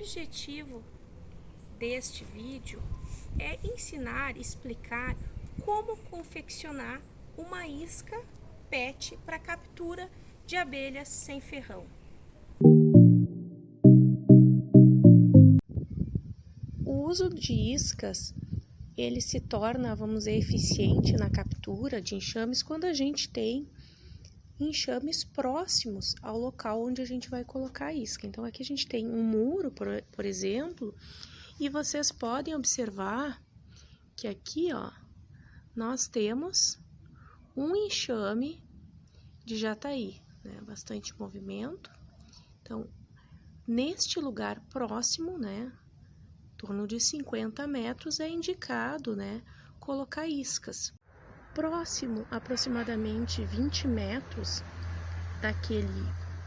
objetivo deste vídeo é ensinar, explicar como confeccionar uma isca PET para captura de abelhas sem ferrão. O uso de iscas, ele se torna, vamos dizer, eficiente na captura de enxames quando a gente tem enxames próximos ao local onde a gente vai colocar a isca. Então aqui a gente tem um muro, por exemplo, e vocês podem observar que aqui, ó, nós temos um enxame de jataí, né? Bastante movimento. Então, neste lugar próximo, né, em torno de 50 metros, é indicado, né, colocar iscas. Próximo, aproximadamente 20 metros daquele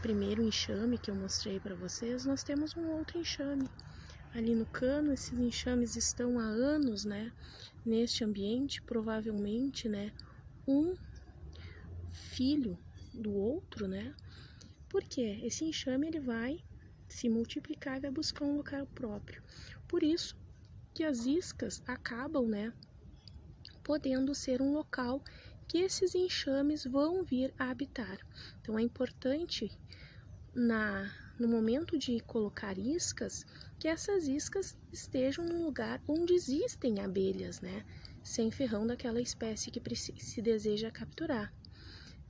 primeiro enxame que eu mostrei para vocês, nós temos um outro enxame. Ali no cano, esses enxames estão há anos, né, neste ambiente, provavelmente, né, um filho do outro, né, porque esse enxame ele vai se multiplicar e vai buscar um local próprio. Por isso que as iscas acabam, né, podendo ser um local que esses enxames vão vir a habitar. Então é importante no momento de colocar iscas, que essas iscas estejam no lugar onde existem abelhas, né, sem ferrão daquela espécie que se deseja capturar.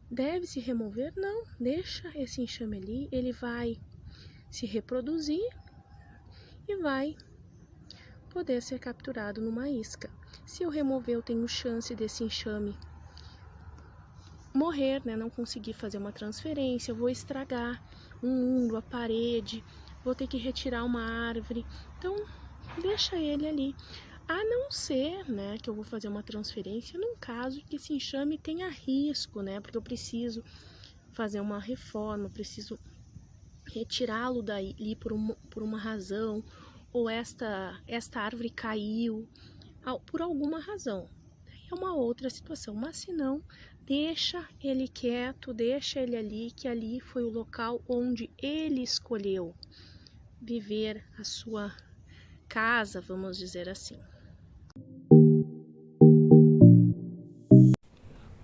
Deve-se remover? Não, deixa esse enxame ali, ele vai se reproduzir e vai poder ser capturado numa isca. Se eu remover, eu tenho chance desse enxame morrer, né? Não conseguir fazer uma transferência, eu vou estragar um muro, a parede, vou ter que retirar uma árvore. Então, deixa ele ali. A não ser, né, que eu vou fazer uma transferência num caso que esse enxame tenha risco, né? Porque eu preciso fazer uma reforma, preciso retirá-lo dali por uma razão, ou esta árvore caiu por alguma razão. É uma outra situação, mas se não, deixa ele quieto, deixa ele ali, que ali foi o local onde ele escolheu viver a sua casa, vamos dizer assim.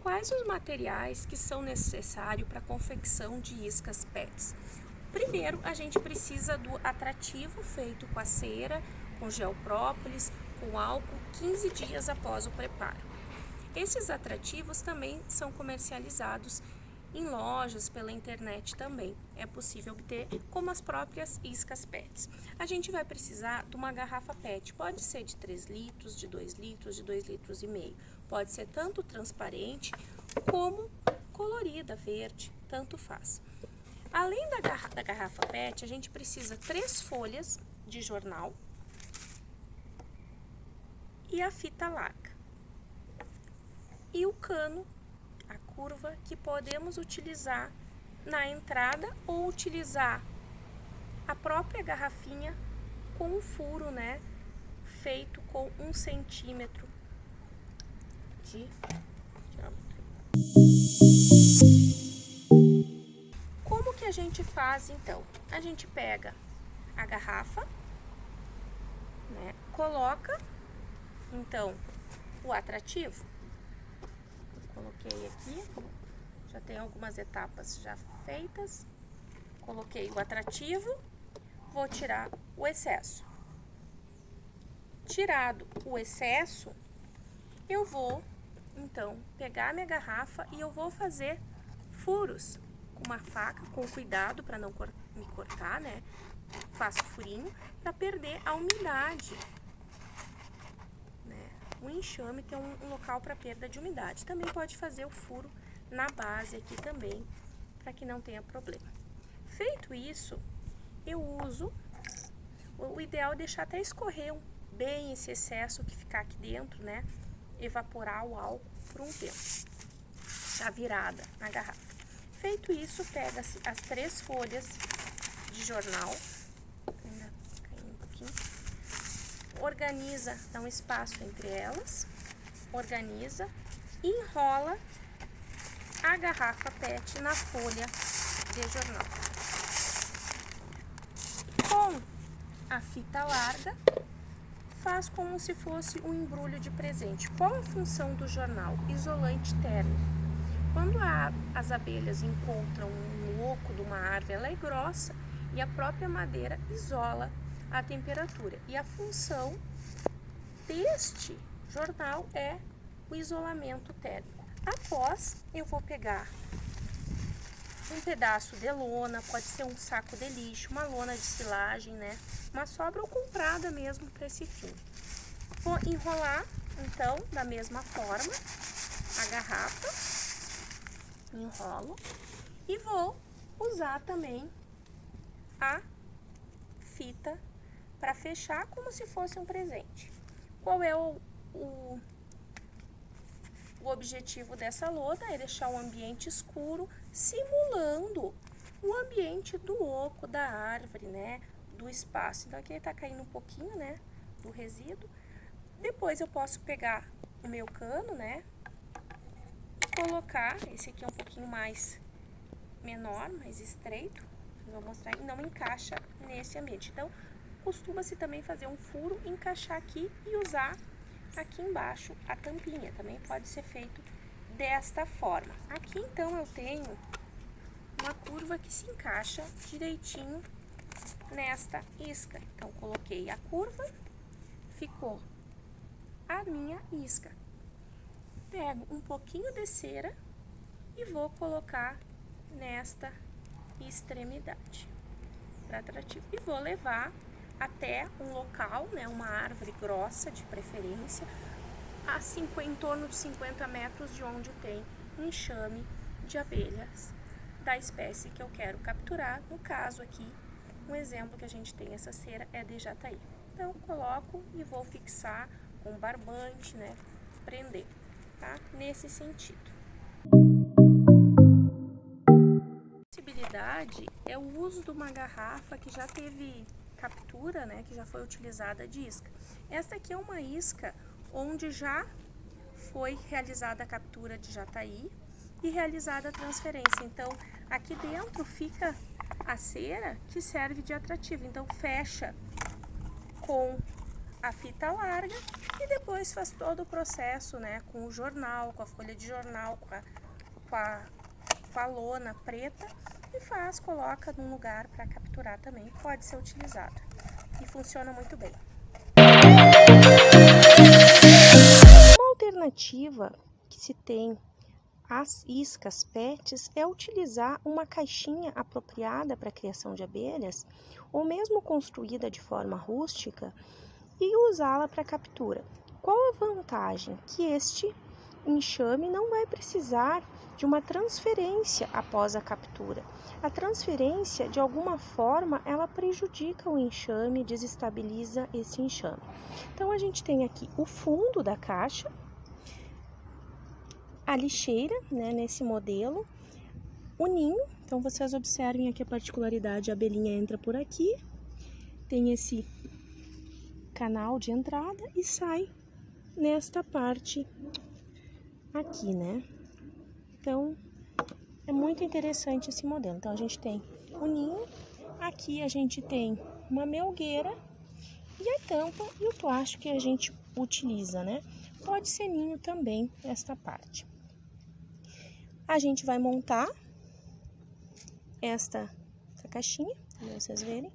Quais os materiais que são necessários para a confecção de iscas PETs? Primeiro, a gente precisa do atrativo feito com a cera, com gel própolis, com álcool, 15 dias após o preparo. Esses atrativos também são comercializados em lojas, pela internet também. É possível obter como as próprias iscas PETs. A gente vai precisar de uma garrafa PET. Pode ser de 3 litros, de 2 litros, de 2,5 litros. Pode ser tanto transparente como colorida, verde, tanto faz. Além da garrafa PET, a gente precisa 3 folhas de jornal e a fita larga. E o cano, a curva, que podemos utilizar na entrada ou utilizar a própria garrafinha com um furo, né, feito com 1 centímetro de diâmetro. Como que a gente faz então? A gente pega a garrafa, né, coloca então o atrativo. Coloquei aqui, já tem algumas etapas já feitas. Coloquei o atrativo, vou tirar o excesso. Tirado o excesso, eu vou então pegar minha garrafa e eu vou fazer furos com uma faca, com cuidado para não me cortar, né? Faço furinho para perder a umidade. O enxame tem um local para perda de umidade. Também pode fazer o furo na base aqui também, para que não tenha problema. Feito isso, eu uso, o ideal é deixar até escorrer bem esse excesso que ficar aqui dentro, né? Evaporar o álcool por um tempo, a virada na garrafa. Feito isso, pega as 3 folhas de jornal, ainda caindo um pouquinho, organiza, dá um espaço entre elas, organiza e enrola a garrafa PET na folha de jornal. Com a fita larga, faz como se fosse um embrulho de presente. Qual a função do jornal? Isolante térmico. Quando as abelhas encontram um oco de uma árvore, ela é grossa e a própria madeira isola a temperatura. E a função deste jornal é o isolamento térmico. Após, eu vou pegar um pedaço de lona, pode ser um saco de lixo, uma lona de silagem, né? Uma sobra ou comprada mesmo para esse fim. Vou enrolar, então, da mesma forma, a garrafa, enrolo e vou usar também a fita para fechar como se fosse um presente. Qual é o objetivo dessa lona? É deixar o ambiente escuro, simulando o ambiente do oco, da árvore, né? Do espaço. Então, aqui tá caindo um pouquinho, né? Do resíduo. Depois eu posso pegar o meu cano, né? E colocar, esse aqui é um pouquinho mais menor, mais estreito. Vou mostrar, e não encaixa nesse ambiente. Então, costuma-se também fazer um furo, encaixar aqui e usar aqui embaixo a tampinha. Também pode ser feito desta forma. Aqui, então, eu tenho uma curva que se encaixa direitinho nesta isca. Então, coloquei a curva, ficou a minha isca. Pego um pouquinho de cera e vou colocar nesta extremidade para atrativo. E vou levar até um local, né, uma árvore grossa de preferência, em torno de 50 metros de onde tem enxame de abelhas da espécie que eu quero capturar. No caso aqui, um exemplo que a gente tem essa cera é de jataí. Então, coloco e vou fixar com barbante, né, prender, tá? Nesse sentido. A possibilidade é o uso de uma garrafa que já teve captura, né, que já foi utilizada de isca. Esta aqui é uma isca onde já foi realizada a captura de jataí e realizada a transferência. Então, aqui dentro fica a cera que serve de atrativo. Então, fecha com a fita larga e depois faz todo o processo, né, com o jornal, com a folha de jornal, com a lona preta e coloca num lugar para capturar também. Pode ser utilizado e funciona muito bem. Uma alternativa que se tem às iscas PETs é utilizar uma caixinha apropriada para a criação de abelhas, ou mesmo construída de forma rústica, e usá-la para captura. Qual a vantagem? Que este enxame não vai precisar de uma transferência após a captura. A transferência, de alguma forma, ela prejudica o enxame, desestabiliza esse enxame. Então, a gente tem aqui o fundo da caixa, a lixeira, né, nesse modelo, o ninho. Então, vocês observem aqui a particularidade, a abelhinha entra por aqui, tem esse canal de entrada e sai nesta parte aqui, né? Então, é muito interessante esse modelo. Então, a gente tem o ninho, aqui a gente tem uma melgueira e a tampa e o plástico que a gente utiliza, né? Pode ser ninho também, esta parte. A gente vai montar essa caixinha, para vocês verem.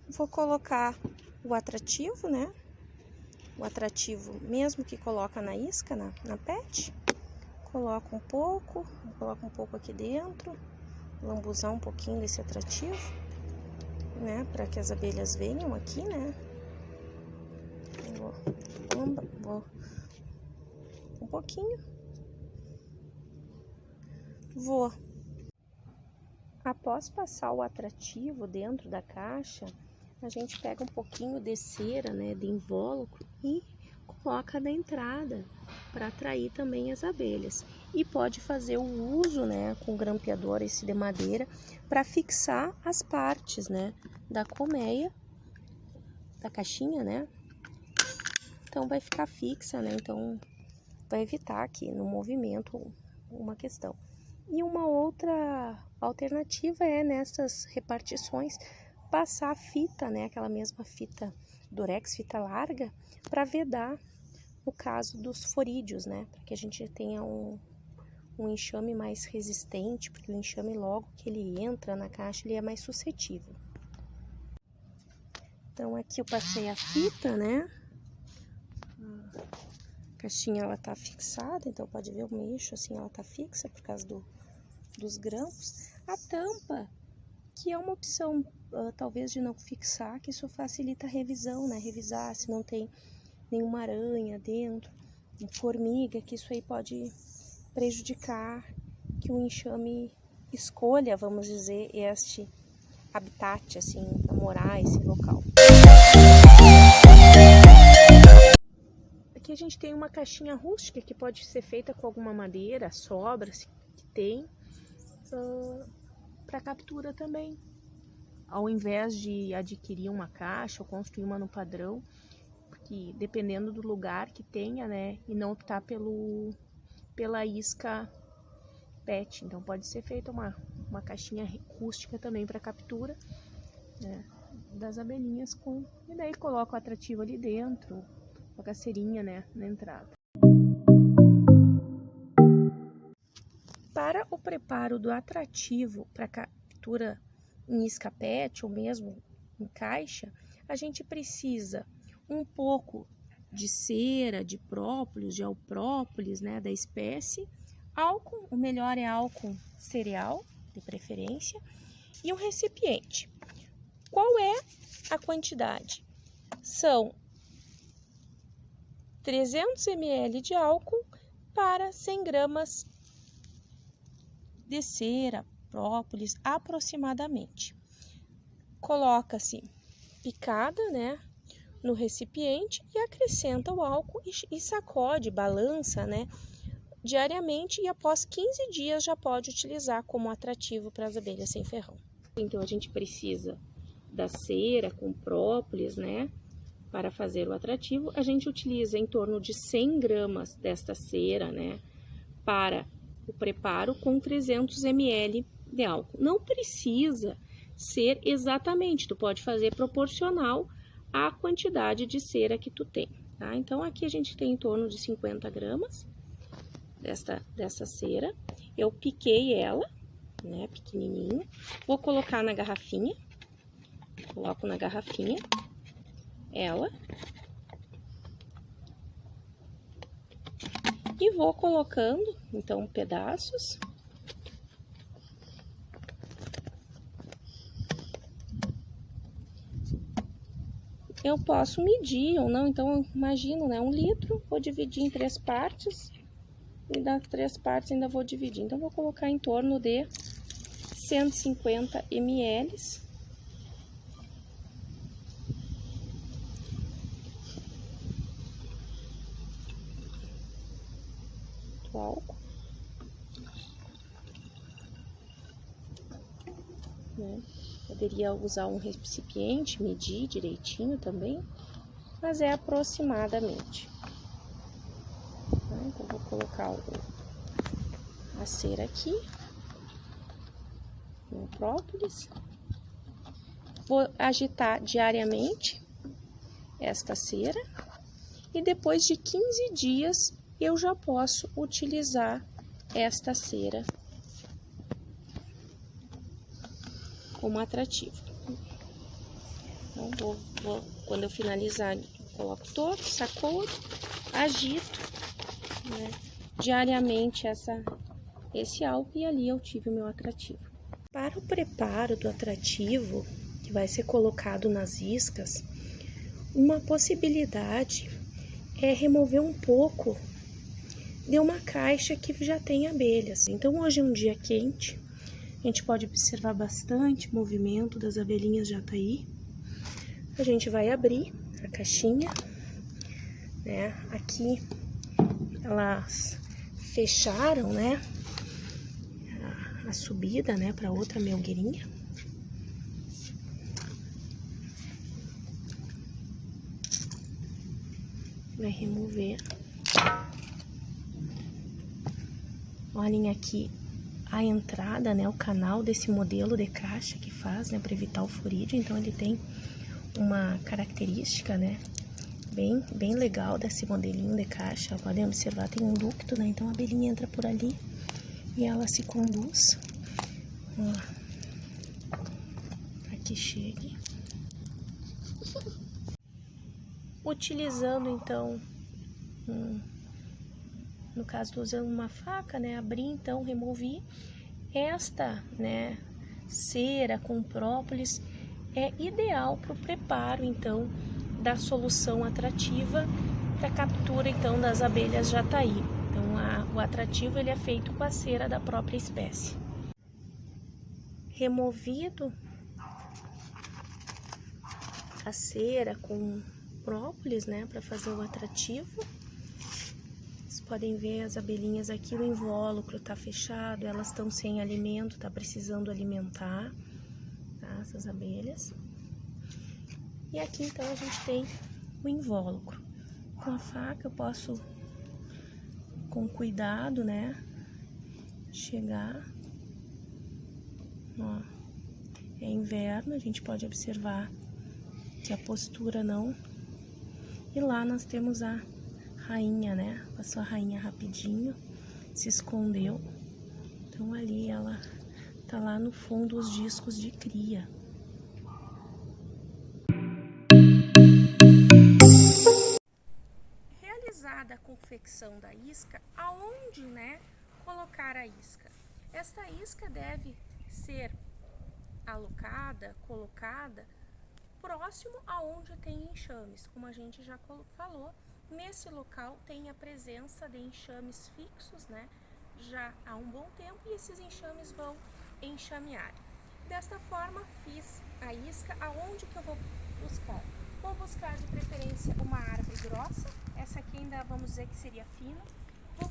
Vou colocar o atrativo, né? O atrativo mesmo que coloca na isca, na PET. Coloco um pouco aqui dentro, lambuzar um pouquinho desse atrativo, né? Para que as abelhas venham aqui, né? Vou um pouquinho. Após passar o atrativo dentro da caixa, a gente pega um pouquinho de cera, né, de invólucro e coloca na entrada para atrair também as abelhas. e pode fazer o uso, né, com grampeador esse de madeira para fixar as partes, né, da colmeia, da caixinha, né? Então vai ficar fixa, né? Então vai evitar aqui no movimento uma questão. E uma outra alternativa é nessas repartições passar a fita, né, aquela mesma fita durex, fita larga, para vedar no caso dos forídeos, né, para que a gente tenha um enxame mais resistente, porque o enxame logo que ele entra na caixa, ele é mais suscetível. Então aqui eu passei a fita, né, a caixinha ela tá fixada, então pode ver o mecho assim, ela tá fixa por causa dos grampos. A tampa, que é uma opção talvez de não fixar, que isso facilita a revisão, né, revisar se não tem nenhuma aranha dentro, formiga, que isso aí pode prejudicar que o enxame escolha, vamos dizer, este habitat, assim, para morar esse local. Aqui a gente tem uma caixinha rústica que pode ser feita com alguma madeira, sobras que tem, para captura também. Ao invés de adquirir uma caixa ou construir uma no padrão, porque dependendo do lugar que tenha, né, e não optar pela isca PET, então pode ser feita uma caixinha rústica também para captura, né, das abelhinhas e daí coloca o atrativo ali dentro, a caceirinha, né, na entrada. Para o preparo do atrativo para captura em isca PET ou mesmo em caixa, a gente precisa um pouco de cera, de própolis, de alprópolis, né, da espécie, álcool, o melhor é álcool cereal, de preferência, e um recipiente. Qual é a quantidade? São 300 ml de álcool para 100 gramas de cera, própolis, aproximadamente. Coloca-se picada, né, no recipiente e acrescenta o álcool e sacode, balança, né, diariamente, e após 15 dias já pode utilizar como atrativo para as abelhas sem ferrão. Então a gente precisa da cera com própolis, né, para fazer o atrativo. A gente utiliza em torno de 100 gramas desta cera, né, para o preparo com 300 ml de álcool. Não precisa ser exatamente, tu pode fazer proporcional à quantidade de cera que tu tem, tá? Então aqui a gente tem em torno de 50 gramas dessa cera. Eu piquei ela, né, pequenininha. Vou colocar na garrafinha. Coloco na garrafinha ela. E vou colocando, então, pedaços. Eu posso medir ou não, então, imagino, né, 1 litro, vou dividir em 3 partes. E das 3 partes ainda vou dividir. Então, vou colocar em torno de 150 ml. Do álcool. Né? Poderia usar um recipiente, medir direitinho também, mas é aproximadamente. Então, vou colocar a cera aqui, no própolis. Vou agitar diariamente esta cera e depois de 15 dias eu já posso utilizar esta cera como atrativo. Então, quando eu finalizar, coloco todo, sacudo, agito, né, diariamente esse álcool e ali eu tive o meu atrativo. Para o preparo do atrativo que vai ser colocado nas iscas, uma possibilidade é remover um pouco de uma caixa que já tem abelhas. Então hoje é um dia quente, a gente pode observar bastante movimento das abelhinhas jataí. A gente vai abrir a caixinha, né? Aqui elas fecharam, né, a subida, né, para outra melgueirinha. Vai remover. Olhem aqui a entrada, né, o canal desse modelo de caixa que faz, né, para evitar o furídeo. Então ele tem uma característica, né, bem legal desse modelinho de caixa. Podem observar, tem um ducto, né, então a abelhinha entra por ali e ela se conduz, ó, para que chegue. Utilizando então, no caso usando uma faca, né, abri, então removi esta, né, cera com própolis. É ideal para o preparo então da solução atrativa para captura então das abelhas jataí. Então o atrativo ele é feito com a cera da própria espécie. Removido a cera com própolis, né, para fazer o atrativo. Vocês podem ver as abelhinhas aqui, o invólucro tá fechado, elas estão sem alimento, tá precisando alimentar, tá, essas abelhas. E aqui então a gente tem o invólucro. Com a faca eu posso, com cuidado, né, chegar, ó, é inverno, a gente pode observar que a postura não. E lá nós temos a rainha, né? Passou a rainha rapidinho, se escondeu. Então ali ela tá lá no fundo os discos de cria. Realizada a confecção da isca, aonde, né, colocar a isca? Esta isca deve ser alocada, colocada próximo aonde tem enxames, como a gente já falou. Nesse local tem a presença de enxames fixos, né, já há um bom tempo, e esses enxames vão enxamear. Desta forma fiz a isca. Aonde que eu vou buscar? Vou buscar de preferência uma árvore grossa, essa aqui ainda vamos dizer que seria fina. Vou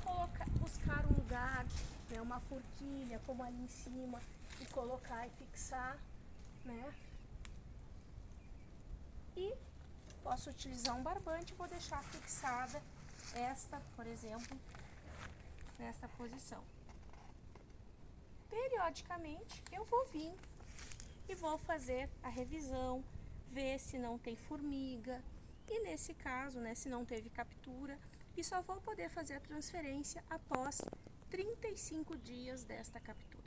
buscar um lugar, né, uma forquilha como ali em cima, e colocar e fixar, né. E posso utilizar um barbante, vou deixar fixada esta, por exemplo, nesta posição. Periodicamente eu vou vir e vou fazer a revisão, ver se não tem formiga, e nesse caso, né, se não teve captura, e só vou poder fazer a transferência após 35 dias desta captura.